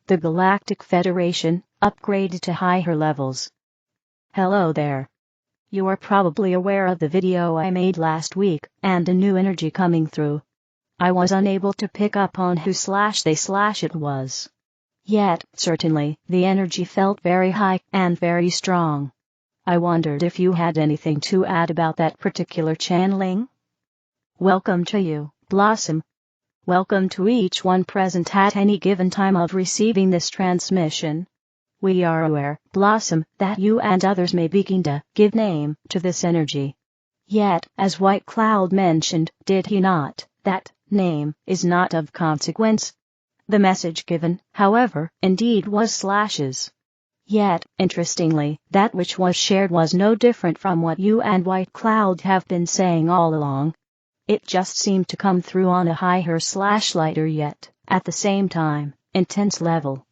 the Galactic Federation, upgraded to higher levels. Hello there. You are probably aware of the video I made last week, and a new energy coming through. I was unable to pick up on who/they/it was. Yet, certainly, the energy felt very high and very strong. I wondered if you had anything to add about that particular channeling? Welcome to you, Blossom. Welcome to each one present at any given time of receiving this transmission. We are aware, Blossom, that you and others may begin to give name to this energy. Yet, as White Cloud mentioned, did he not, that name is not of consequence. The message given, however, indeed was slashes. Yet, interestingly, that which was shared was no different from what you and White Cloud have been saying all along. It just seemed to come through on a higher/lighter yet, at the same time, intense level.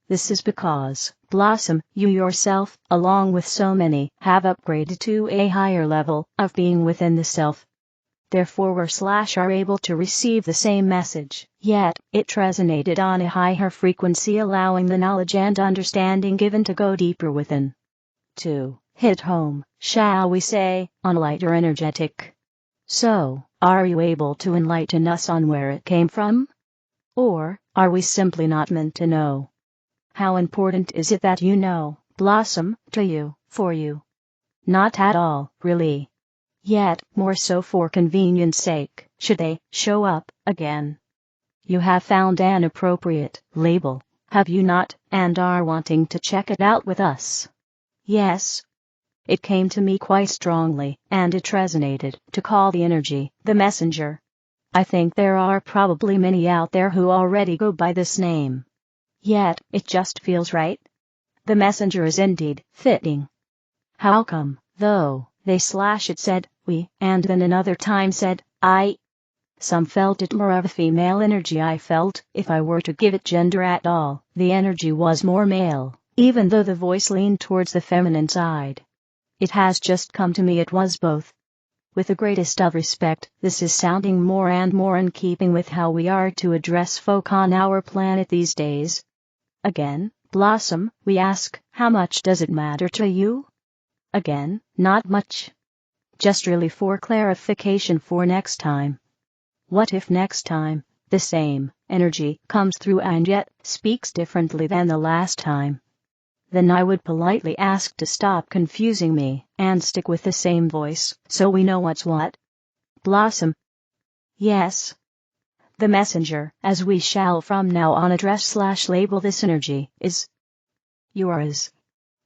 This is because, Blossom, you yourself, along with so many, have upgraded to a higher level of being within the self. Therefore we/are able to receive the same message, yet it resonated on a higher frequency, allowing the knowledge and understanding given to go deeper within. To hit home, shall we say, on a lighter energetic. So, are you able to enlighten us on where it came from? Or, are we simply not meant to know? How important is it that you know, Blossom, to you, for you? Not at all, really. Yet, more so for convenience sake, should they show up again. You have found an appropriate label, have you not, and are wanting to check it out with us? Yes. It came to me quite strongly, and it resonated, to call the energy, the messenger. I think there are probably many out there who already go by this name. Yet, it just feels right. The messenger is indeed fitting. How come, though, they/it said, we, and then another time said, I? Some felt it more of a female energy. I felt, if I were to give it gender at all, the energy was more male, even though the voice leaned towards the feminine side. It has just come to me it was both. With the greatest of respect, this is sounding more and more in keeping with how we are to address folk on our planet these days. Again, Blossom, we ask, how much does it matter to you? Again, not much. Just really for clarification for next time. What if next time, the same energy comes through and yet speaks differently than the last time? Then I would politely ask to stop confusing me and stick with the same voice, so we know what's what. Blossom. Yes. The messenger, as we shall from now on address/label this energy, is yours.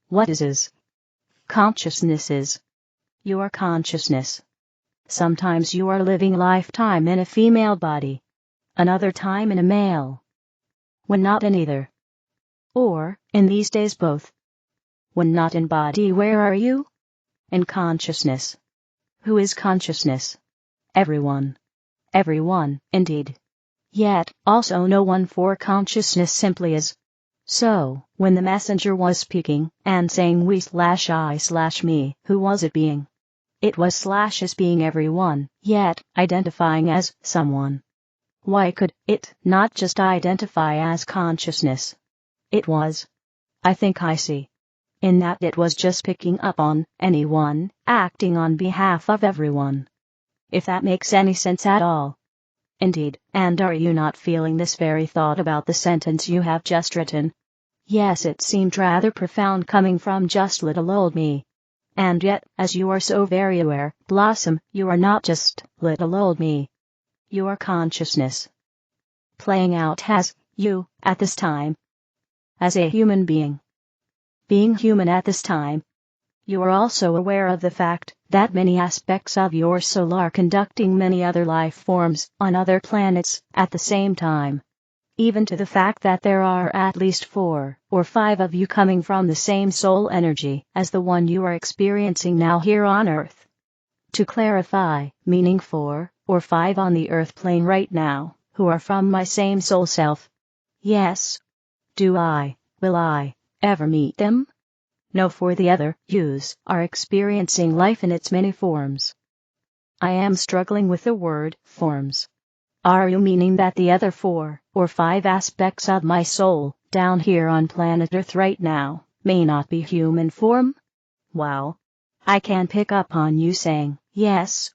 What is? Consciousness is. Your consciousness. Sometimes you are living lifetime in a female body, another time in a male. When not in either. Or, in these days both. When not in body, where are you? In consciousness. Who is consciousness? Everyone. Everyone, indeed. Yet, also no one, for consciousness simply is. So, when the messenger was speaking, and saying we/I/me, who was it being? It was/as being everyone, yet identifying as someone. Why could it not just identify as consciousness? It was. I think I see. In that it was just picking up on anyone, acting on behalf of everyone. If that makes any sense at all. Indeed, and are you not feeling this very thought about the sentence you have just written? Yes, it seemed rather profound coming from just little old me. And yet, as you are so very aware, Blossom, you are not just little old me. You are consciousness. Playing out as you, at this time. As a human being. Being human at this time. You are also aware of the fact that many aspects of your soul are conducting many other life forms on other planets at the same time. Even to the fact that there are at least 4 or 5 of you coming from the same soul energy as the one you are experiencing now here on Earth. To clarify, meaning 4 or 5 on the Earth plane right now, who are from my same soul self. Yes. Will I, ever meet them? No, for the other yous are experiencing life in its many forms. I am struggling with the word forms. Are you meaning that the other 4 or 5 aspects of my soul down here on planet Earth right now, may not be human form? Wow. I can pick up on you saying, yes.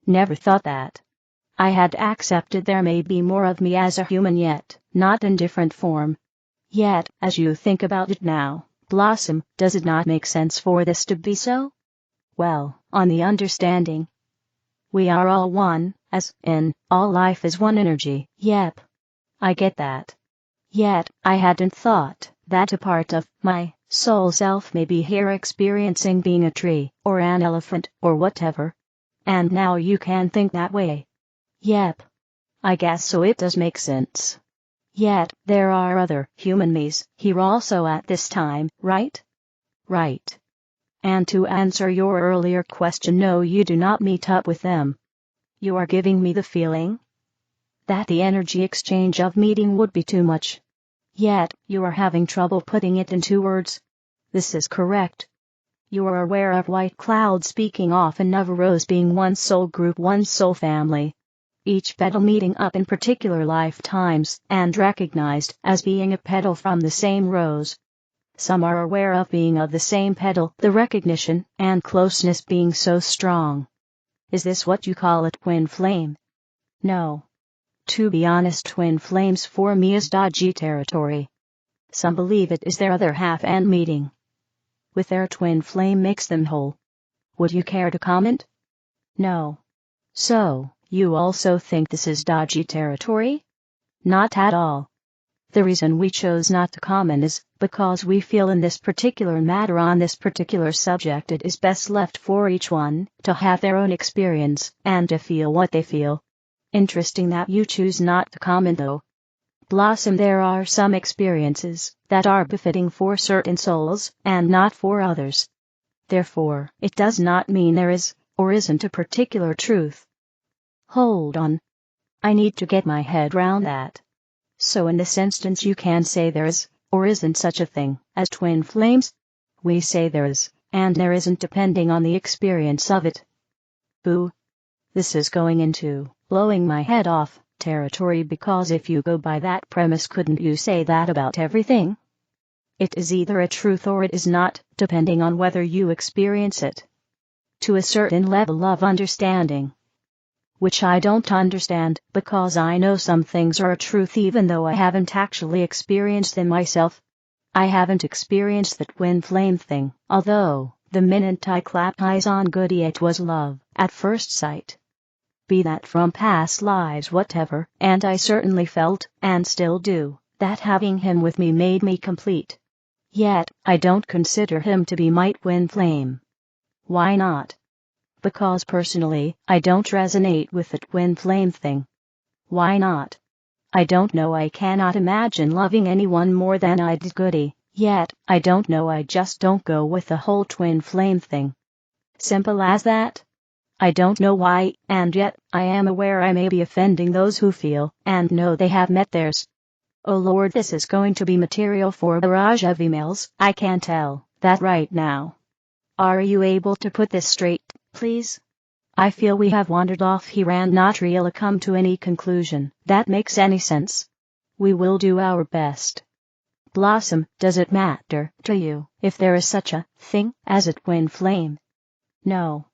Never thought that. I had accepted there may be more of me as a human yet, not in different form. Yet, as you think about it now, Blossom, does it not make sense for this to be so? Well, on the understanding, we are all one, as in, all life is one energy. Yep. I get that. Yet, I hadn't thought that a part of my soul self may be here experiencing being a tree, or an elephant, or whatever. And now you can think that way. Yep. I guess so, it does make sense. Yet, there are other human me's here also at this time, right? Right. And to answer your earlier question, no, you do not meet up with them. You are giving me the feeling that the energy exchange of meeting would be too much. Yet, you are having trouble putting it into words. This is correct. You are aware of white cloud speaking often of a rose being one soul group, one soul family. Each petal meeting up in particular lifetimes and recognized as being a petal from the same rose. Some are aware of being of the same petal, the recognition and closeness being so strong. Is this what you call a twin flame? No. To be honest, twin flames for me is dodgy territory. Some believe it is their other half and meeting with their twin flame makes them whole. Would you care to comment? No. So, you also think this is dodgy territory? Not at all. The reason we chose not to comment is because we feel in this particular matter on this particular subject it is best left for each one to have their own experience and to feel what they feel. Interesting that you choose not to comment though. Blossom, there are some experiences that are befitting for certain souls and not for others. Therefore, it does not mean there is or isn't a particular truth. Hold on. I need to get my head round that. So in this instance you can say there is or isn't such a thing as twin flames? We say there is, and there isn't depending on the experience of it. Boo. This is going into blowing my head off territory, because if you go by that premise, couldn't you say that about everything? It is either a truth or it is not, depending on whether you experience it to a certain level of understanding. Which I don't understand, because I know some things are a truth even though I haven't actually experienced them myself. I haven't experienced the twin flame thing, although the minute I clapped eyes on Goody it was love at first sight. Be that from past lives whatever, and I certainly felt, and still do, that having him with me made me complete. Yet, I don't consider him to be my twin flame. Why not? Because personally, I don't resonate with the twin flame thing. Why not? I don't know, I cannot imagine loving anyone more than I did Goody, yet, I don't know, I just don't go with the whole twin flame thing. Simple as that. I don't know why, and yet, I am aware I may be offending those who feel and know they have met theirs. Oh Lord, this is going to be material for a barrage of emails, I can tell that right now. Are you able to put this straight, please? I feel we have wandered off here and not really come to any conclusion that makes any sense. We will do our best. Blossom, does it matter to you if there is such a thing as a twin flame? No.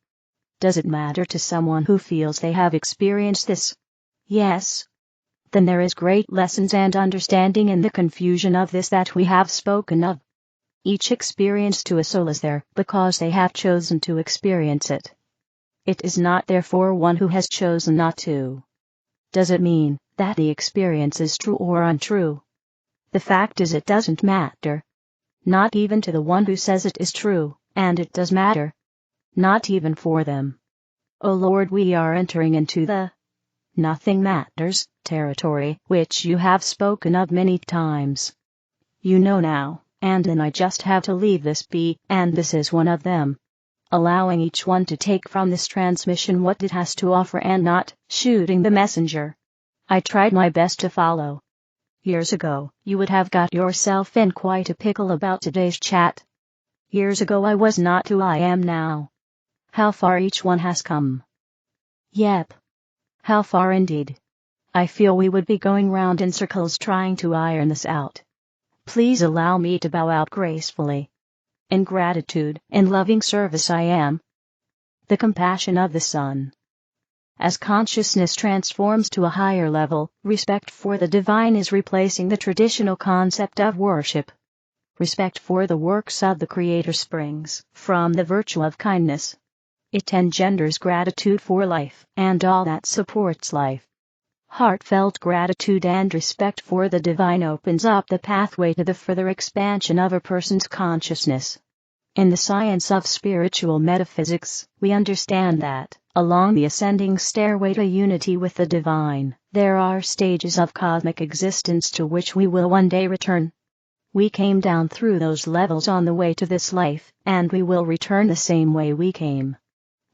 Does it matter to someone who feels they have experienced this? Yes. Then there is great lessons and understanding in the confusion of this that we have spoken of. Each experience to a soul is there because they have chosen to experience it. It is not therefore one who has chosen not to. Does it mean that the experience is true or untrue? The fact is it doesn't matter. Not even to the one who says it is true, and it does matter. Not even for them. Oh Lord, we are entering into the nothing matters territory, which you have spoken of many times. You know now, and then I just have to leave this be, and this is one of them. Allowing each one to take from this transmission what it has to offer and not shooting the messenger. I tried my best to follow. Years ago, you would have got yourself in quite a pickle about today's chat. Years ago I was not who I am now. How far each one has come. Yep. How far indeed. I feel we would be going round in circles trying to iron this out. Please allow me to bow out gracefully. In gratitude and loving service I am. The compassion of the Sun. As consciousness transforms to a higher level, respect for the divine is replacing the traditional concept of worship. Respect for the works of the Creator springs from the virtue of kindness. It engenders gratitude for life and all that supports life. Heartfelt gratitude and respect for the divine opens up the pathway to the further expansion of a person's consciousness. In the science of spiritual metaphysics, we understand that, along the ascending stairway to unity with the divine, there are stages of cosmic existence to which we will one day return. We came down through those levels on the way to this life, and we will return the same way we came.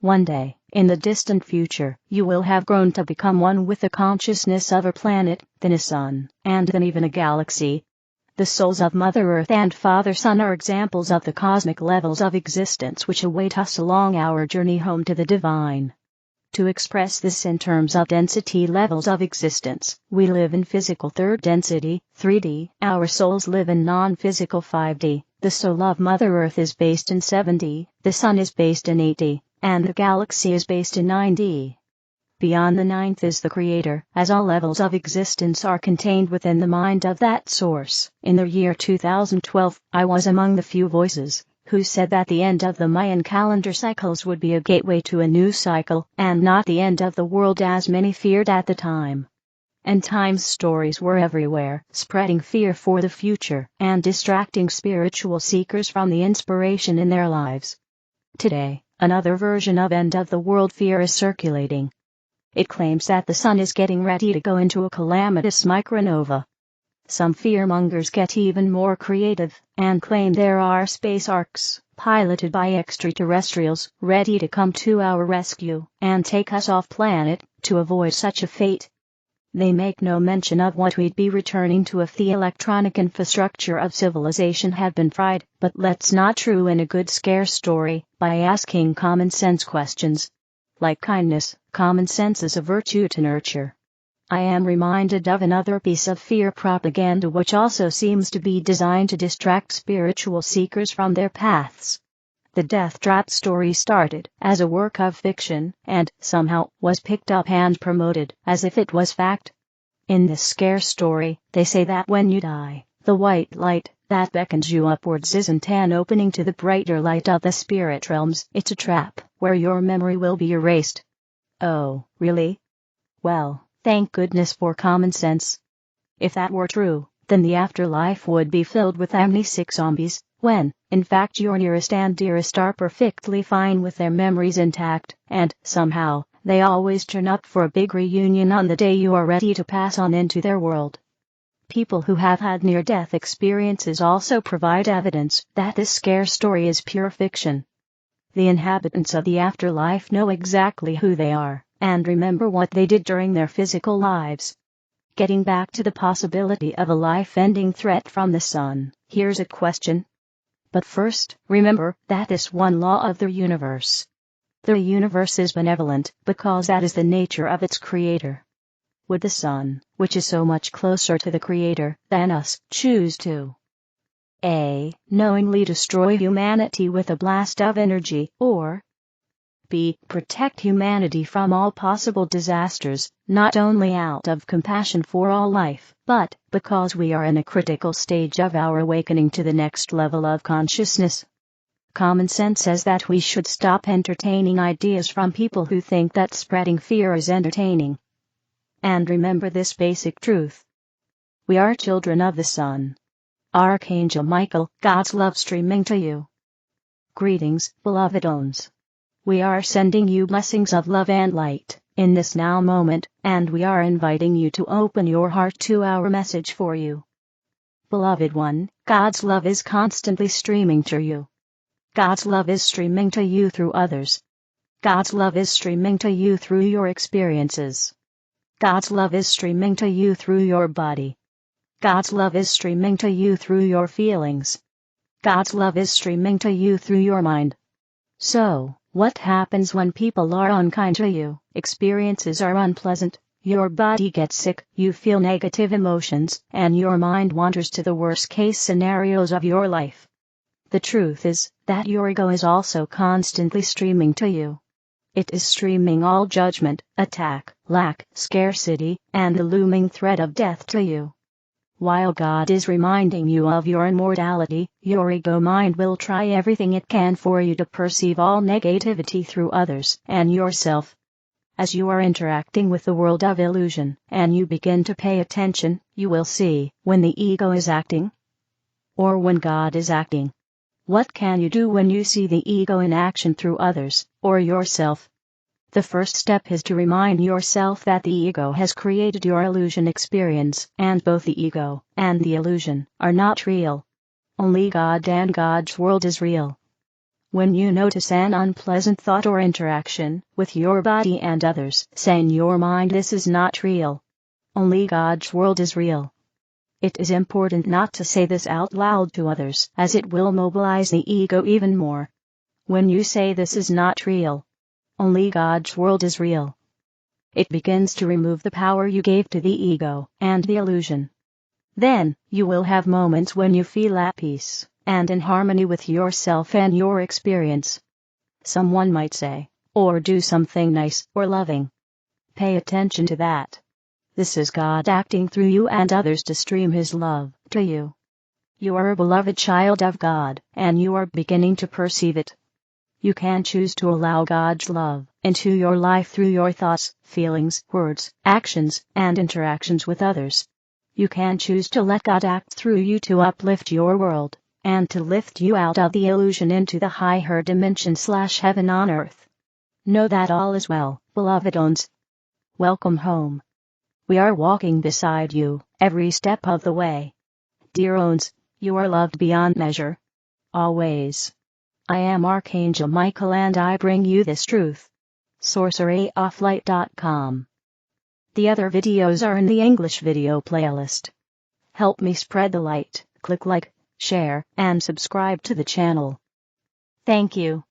One day, in the distant future, you will have grown to become one with the consciousness of a planet, then a sun, and then even a galaxy. The souls of Mother Earth and Father Sun are examples of the cosmic levels of existence which await us along our journey home to the divine. To express this in terms of density levels of existence, we live in physical third density, 3D, our souls live in non-physical 5D, the soul of Mother Earth is based in 7D, the Sun is based in 8D, and the galaxy is based in 9D. Beyond the ninth is the Creator, as all levels of existence are contained within the mind of that source. In the year 2012, I was among the few voices who said that the end of the Mayan calendar cycles would be a gateway to a new cycle, and not the end of the world as many feared at the time. End times stories were everywhere, spreading fear for the future, and distracting spiritual seekers from the inspiration in their lives. Today, another version of end of the world fear is circulating. It claims that the Sun is getting ready to go into a calamitous micronova. Some fearmongers get even more creative, and claim there are space arcs, piloted by extraterrestrials, ready to come to our rescue, and take us off planet, to avoid such a fate. They make no mention of what we'd be returning to if the electronic infrastructure of civilization had been fried, but let's not ruin a good scare story by asking common sense questions. Like kindness, common sense is a virtue to nurture. I am reminded of another piece of fear propaganda which also seems to be designed to distract spiritual seekers from their paths. The death trap story started as a work of fiction, and somehow was picked up and promoted as if it was fact. In this scare story, they say that when you die, the white light that beckons you upwards isn't an opening to the brighter light of the spirit realms, it's a trap where your memory will be erased. Oh, really? Well, thank goodness for common sense. If that were true, then the afterlife would be filled with amnesic zombies, when, in fact, your nearest and dearest are perfectly fine with their memories intact, and, somehow, they always turn up for a big reunion on the day you are ready to pass on into their world. People who have had near-death experiences also provide evidence that this scare story is pure fiction. The inhabitants of the afterlife know exactly who they are, and remember what they did during their physical lives. Getting back to the possibility of a life-ending threat from the Sun, here's a question. But first, remember that this one law of the universe. The universe is benevolent, because that is the nature of its creator. Would the Sun, which is so much closer to the Creator than us, choose to A. knowingly destroy humanity with a blast of energy, or B. protect humanity from all possible disasters, not only out of compassion for all life, but because we are in a critical stage of our awakening to the next level of consciousness? Common sense says that we should stop entertaining ideas from people who think that spreading fear is entertaining. And remember this basic truth. We are children of the Sun. Archangel Michael, God's love streaming to you. Greetings, beloved Owens. We are sending you blessings of love and light in this now moment, and we are inviting you to open your heart to our message for you. Beloved one, God's love is constantly streaming to you. God's love is streaming to you through others. God's love is streaming to you through your experiences. God's love is streaming to you through your body. God's love is streaming to you through your feelings. God's love is streaming to you through your mind. So, what happens when people are unkind to you? Experiences are unpleasant. Your body gets sick, you feel negative emotions, and your mind wanders to the worst-case scenarios of your life. The truth is that your ego is also constantly streaming to you. It is streaming all judgment, attack, lack, scarcity, and the looming threat of death to you. While God is reminding you of your immortality, your ego mind will try everything it can for you to perceive all negativity through others and yourself. As you are interacting with the world of illusion, and you begin to pay attention, you will see when the ego is acting, or when God is acting. What can you do when you see the ego in action through others, or yourself? The first step is to remind yourself that the ego has created your illusion experience, and both the ego and the illusion are not real. Only God and God's world is real. When you notice an unpleasant thought or interaction with your body and others, say in your mind, this is not real. Only God's world is real. It is important not to say this out loud to others, as it will mobilize the ego even more. When you say this is not real, only God's world is real, it begins to remove the power you gave to the ego and the illusion. Then, you will have moments when you feel at peace and in harmony with yourself and your experience. Someone might say, or do something nice or loving. Pay attention to that. This is God acting through you and others to stream His love to you. You are a beloved child of God, and you are beginning to perceive it. You can choose to allow God's love into your life through your thoughts, feelings, words, actions, and interactions with others. You can choose to let God act through you to uplift your world, and to lift you out of the illusion into the higher dimension/heaven on earth. Know that all is well, beloved ones. Welcome home. We are walking beside you, every step of the way. Dear ones, you are loved beyond measure. Always. I am Archangel Michael and I bring you this truth. sorceryofflight.com. The other videos are in the English video playlist. Help me spread the light, click like, share, and subscribe to the channel. Thank you.